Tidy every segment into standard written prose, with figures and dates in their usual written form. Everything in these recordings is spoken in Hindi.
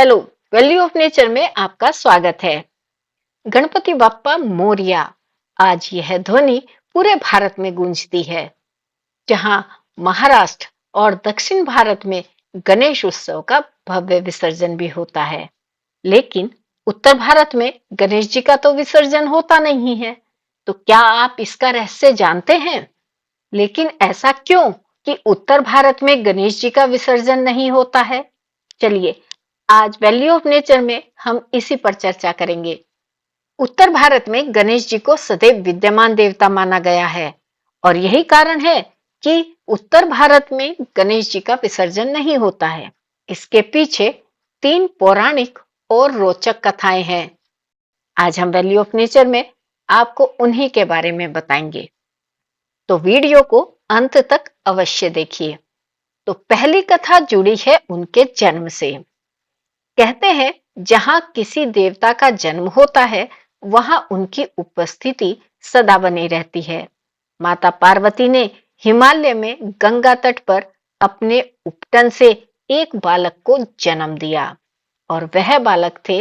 हेलो, वैल्यू ऑफ नेचर में आपका स्वागत है। गणपति बप्पा मोरया, आज यह ध्वनि पूरे भारत में गूंजती है। जहां महाराष्ट्र और दक्षिण भारत में गणेश उत्सव का भव्य विसर्जन भी होता है, लेकिन उत्तर भारत में गणेश जी का तो विसर्जन होता नहीं है। तो क्या आप इसका रहस्य जानते हैं? लेकिन ऐसा क्यों कि उत्तर भारत में गणेश जी का विसर्जन नहीं होता है? चलिए, आज वैल्यू ऑफ नेचर में हम इसी पर चर्चा करेंगे। उत्तर भारत में गणेश जी को सदैव विद्यमान देवता माना गया है और यही कारण है कि उत्तर भारत में गणेश जी का विसर्जन नहीं होता है। इसके पीछे 3 पौराणिक और रोचक कथाएं हैं। आज हम वैल्यू ऑफ नेचर में आपको उन्हीं के बारे में बताएंगे, तो वीडियो को अंत तक अवश्य देखिए। तो पहली कथा जुड़ी है उनके जन्म से। कहते हैं जहां किसी देवता का जन्म होता है, वहां उनकी उपस्थिति सदा बनी रहती है। माता पार्वती ने हिमालय में गंगा तट पर अपने उपटन से एक बालक को जन्म दिया और वह बालक थे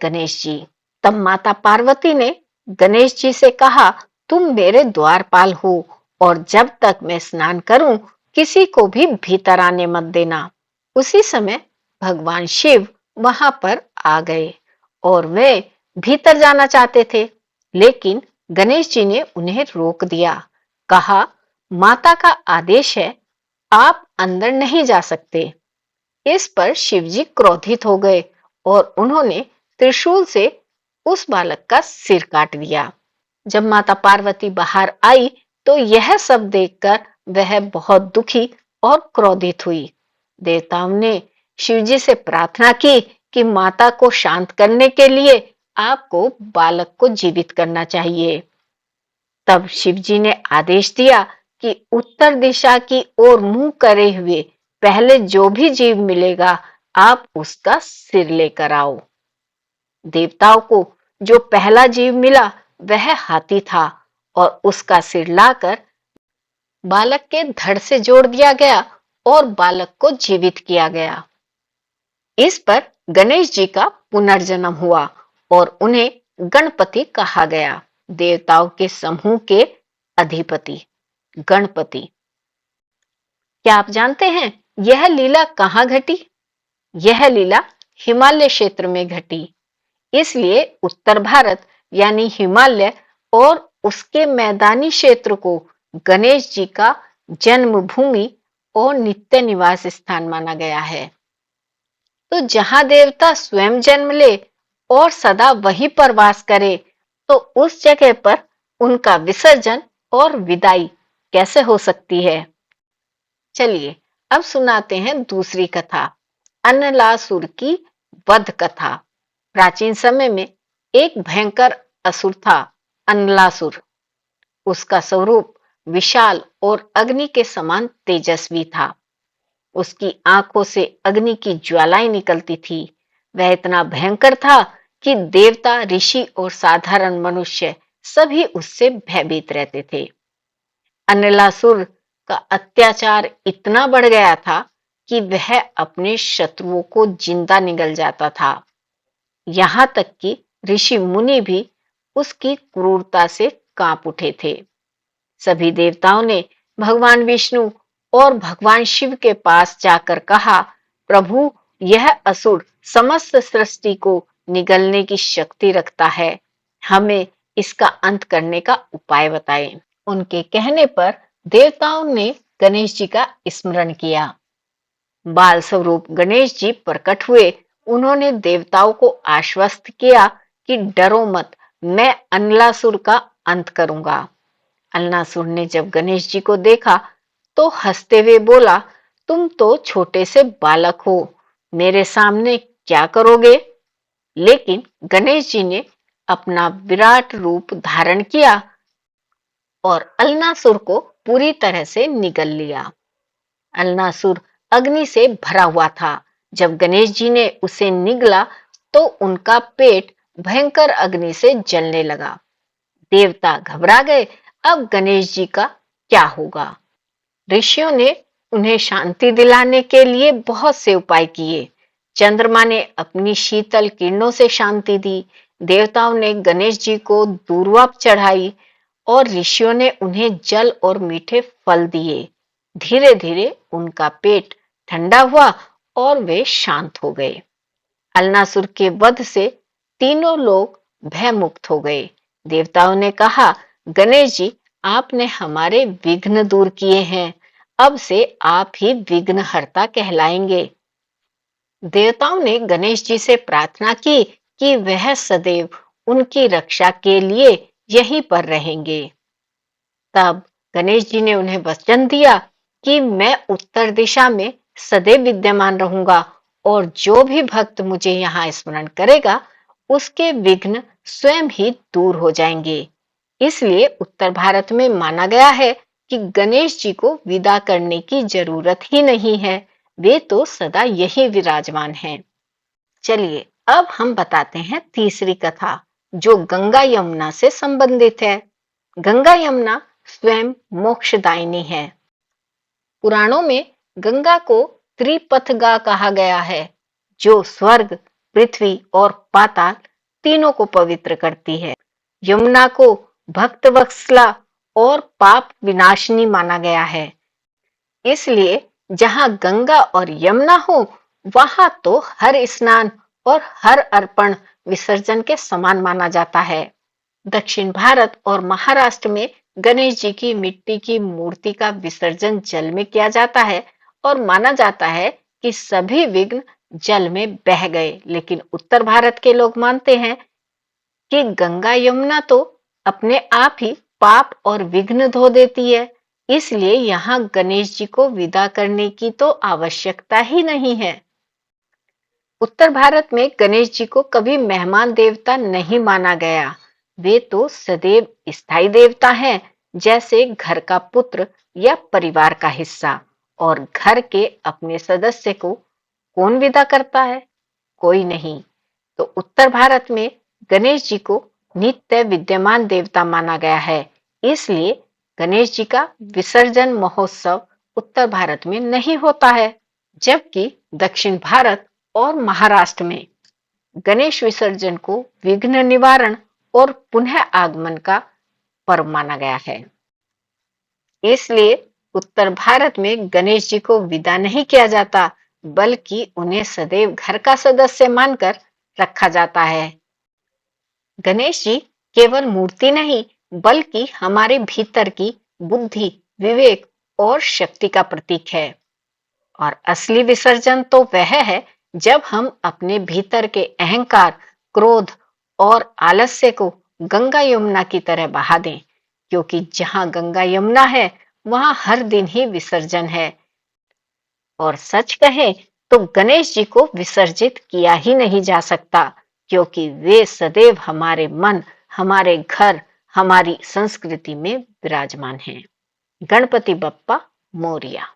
गणेश जी। तब माता पार्वती ने गणेश जी से कहा, तुम मेरे द्वारपाल हो और जब तक मैं स्नान करूं किसी को भी भीतर आने मत देना। उसी समय भगवान शिव वहां पर आ गए और वे भीतर जाना चाहते थे, लेकिन गणेश जी ने उन्हें रोक दिया। कहा, माता का आदेश है, आप अंदर नहीं जा सकते। इस पर शिव जी क्रोधित हो गए और उन्होंने त्रिशूल से उस बालक का सिर काट दिया। जब माता पार्वती बाहर आई तो यह सब देखकर वह बहुत दुखी और क्रोधित हुई। देवताओं ने शिवजी से प्रार्थना की कि माता को शांत करने के लिए आपको बालक को जीवित करना चाहिए। तब शिवजी ने आदेश दिया कि उत्तर दिशा की ओर मुंह करे हुए पहले जो भी जीव मिलेगा, आप उसका सिर लेकर आओ। देवताओं को जो पहला जीव मिला वह हाथी था और उसका सिर लाकर बालक के धड़ से जोड़ दिया गया और बालक को जीवित किया गया। इस पर गणेश जी का पुनर्जन्म हुआ और उन्हें गणपति कहा गया, देवताओं के समूह के अधिपति गणपति। क्या आप जानते हैं यह लीला कहां घटी? यह लीला हिमालय क्षेत्र में घटी। इसलिए उत्तर भारत यानी हिमालय और उसके मैदानी क्षेत्र को गणेश जी का जन्मभूमि और नित्य निवास स्थान माना गया है। तो जहां देवता स्वयं जन्म ले और सदा वहीं पर वास करे, तो उस जगह पर उनका विसर्जन और विदाई कैसे हो सकती है? चलिए अब सुनाते हैं दूसरी कथा, अनलासुर की वध कथा। प्राचीन समय में एक भयंकर असुर था, अनलासुर। उसका स्वरूप विशाल और अग्नि के समान तेजस्वी था। उसकी आंखों से अग्नि की ज्वालाएं निकलती थी। वह इतना भयंकर था कि देवता, ऋषि और साधारण मनुष्य सभी उससे भयभीत रहते थे। अनलासुर का अत्याचार इतना बढ़ गया था कि वह अपने शत्रुओं को जिंदा निगल जाता था। यहां तक कि ऋषि मुनि भी उसकी क्रूरता से कांप उठे थे। सभी देवताओं ने भगवान विष्णु और भगवान शिव के पास जाकर कहा, प्रभु, यह असुर समस्त सृष्टि को निगलने की शक्ति रखता है, हमें इसका अंत करने का उपाय बताएं। उनके कहने पर देवताओं ने गणेश जी का स्मरण किया। बाल स्वरूप गणेश जी प्रकट हुए। उन्होंने देवताओं को आश्वस्त किया कि डरो मत, मैं अनलासुर का अंत करूंगा। अनलासुर ने जब गणेश जी को देखा तो हंसते हुए बोला, तुम तो छोटे से बालक हो, मेरे सामने क्या करोगे? लेकिन गणेश जी ने अपना विराट रूप धारण किया और अनलासुर को पूरी तरह से निगल लिया। अनलासुर अग्नि से भरा हुआ था। जब गणेश जी ने उसे निगला तो उनका पेट भयंकर अग्नि से जलने लगा। देवता घबरा गए, अब गणेश जी का क्या होगा? ऋषियों ने उन्हें शांति दिलाने के लिए बहुत से उपाय किए। चंद्रमा ने अपनी शीतल किरणों से शांति दी, देवताओं ने गणेश जी को दूर्वा चढ़ाई और ऋषियों ने उन्हें जल और मीठे फल दिए। धीरे धीरे उनका पेट ठंडा हुआ और वे शांत हो गए। अल्नासुर के वध से तीनों लोग भयमुक्त हो गए। देवताओं ने कहा, गणेश जी, आपने हमारे विघ्न दूर किए हैं, अब से आप ही विघ्नहर्ता कहलाएंगे। देवताओं ने गणेश जी से प्रार्थना की कि वह सदैव उनकी रक्षा के लिए यहीं पर रहेंगे। तब गणेश जी ने उन्हें वचन दिया कि मैं उत्तर दिशा में सदैव विद्यमान रहूंगा और जो भी भक्त मुझे यहाँ स्मरण करेगा उसके विघ्न स्वयं ही दूर हो जाएंगे। इसलिए उत्तर भारत में माना गया है कि गणेश जी को विदा करने की जरूरत ही नहीं है, वे तो सदा यही विराजमान हैं। चलिए अब हम बताते हैं तीसरी कथा जो गंगा यमुना से संबंधित है। गंगा यमुना स्वयं मोक्षदायिनी है। पुराणों में गंगा को त्रिपथगा कहा गया है, जो स्वर्ग, पृथ्वी और पाताल तीनों को पवित्र करती है। यमुना को भक्तवत्सला और पाप विनाशिनी माना गया है। इसलिए जहां गंगा और यमुना हो वहां तो हर स्नान और हर अर्पण विसर्जन के समान माना जाता है। दक्षिण भारत और महाराष्ट्र में गणेश जी की मिट्टी की मूर्ति का विसर्जन जल में किया जाता है और माना जाता है कि सभी विघ्न जल में बह गए। लेकिन उत्तर भारत के लोग मानते हैं कि गंगा यमुना तो अपने आप ही पाप और विघ्न धो देती है, इसलिए यहाँ गणेश जी को विदा करने की तो आवश्यकता ही नहीं है। उत्तर भारत में गणेश जी को कभी मेहमान देवता नहीं माना गया, वे तो सदैव स्थायी देवता हैं, जैसे घर का पुत्र या परिवार का हिस्सा। और घर के अपने सदस्य को कौन विदा करता है? कोई नहीं। तो उत्तर भारत में गणेश जी को नित्य विद्यमान देवता माना गया है, इसलिए गणेश जी का विसर्जन महोत्सव उत्तर भारत में नहीं होता है। जबकि दक्षिण भारत और महाराष्ट्र में गणेश विसर्जन को विघ्न निवारण और पुनः आगमन का पर्व माना गया है। इसलिए उत्तर भारत में गणेश जी को विदा नहीं किया जाता, बल्कि उन्हें सदैव घर का सदस्य मानकर रखा जाता है। गणेश जी केवल मूर्ति नहीं, बल्कि हमारे भीतर की बुद्धि, विवेक और शक्ति का प्रतीक है। और असली विसर्जन तो वह है जब हम अपने भीतर के अहंकार, क्रोध और आलस्य को गंगा यमुना की तरह बहा दें, क्योंकि जहां गंगा यमुना है वहां हर दिन ही विसर्जन है। और सच कहें तो गणेश जी को विसर्जित किया ही नहीं जा सकता, क्योंकि वे सदैव हमारे मन, हमारे घर, हमारी संस्कृति में विराजमान हैं। गणपति बप्पा मोरिया।